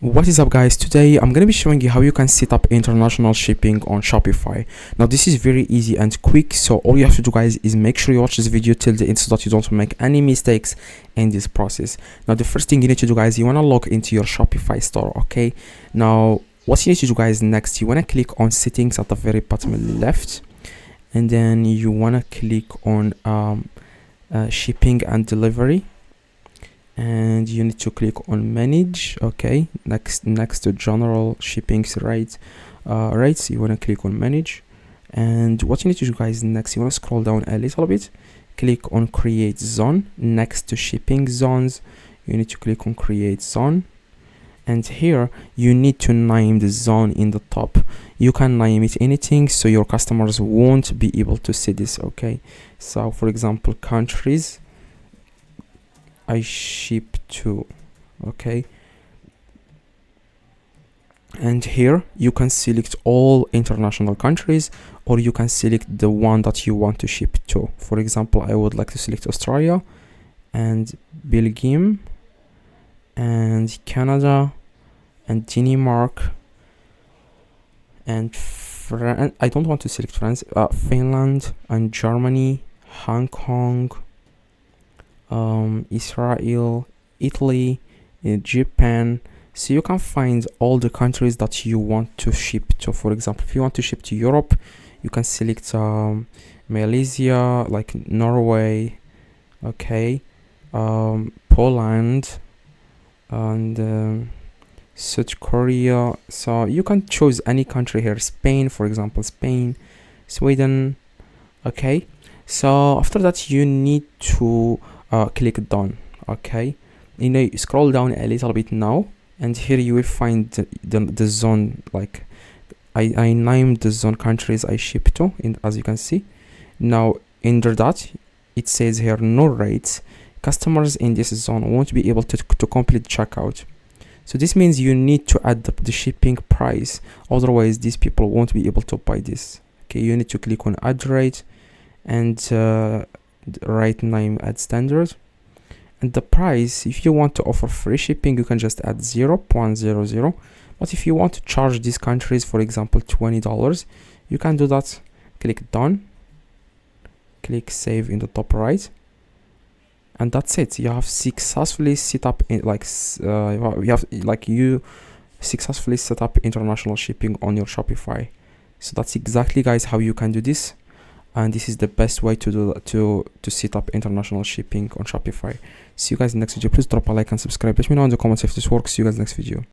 What is up, guys? Today I'm going to be showing you how you can set up international shipping on Shopify. Now this is very easy and quick, so all you have to do, guys, is make sure you watch this video till the end so that you don't make any mistakes in this process. Now the first thing you need to do, guys, you want to log into your Shopify store. Okay, now what you need to do, guys, next you want to click on settings at the very bottom left, and then you want to click on shipping and delivery, and you need to click on manage. Okay, next to general shipping rates, you want to click on manage. And what you need to do, guys, next you want to scroll down a little bit, click on create zone. Next to shipping zones, you need to click on create zone, and here you need to name the zone in the top. You can name it anything so your customers won't be able to see this. Okay, so for example, countries I ship to. Okay, and here you can select all international countries, or you can select the one that you want to ship to. For example, I would like to select Australia and Belgium and Canada and Denmark and I don't want to select France, Finland and Germany, Hong Kong, Israel, Italy, Japan. So you can find all the countries that you want to ship to. For example, if you want to ship to Europe, you can select Malaysia, like Norway, okay, Poland, and South Korea. So you can choose any country here. Spain, for example, Spain, Sweden. Okay, so after that you need to click done. Okay, you scroll down a little bit now, and here you will find the zone. Like I named the zone countries I ship to, as you can see. Now under that it says here no rates. Customers in this zone won't be able to complete checkout. So this means you need to add the shipping price, otherwise these people won't be able to buy this. Okay, you need to click on add rate and right name add standard, and the price, if you want to offer free shipping, you can just add 0.00. But if you want to charge these countries, for example, $20, you can do that. Click done, click save in the top right, and that's it. You have successfully set up you successfully set up international shipping on your Shopify. So that's exactly, guys, how you can do this, and this is the best way to do to set up international shipping on Shopify. See you guys in the next video. Please drop a like and subscribe. Let me know in the comments if this works. See you guys next video.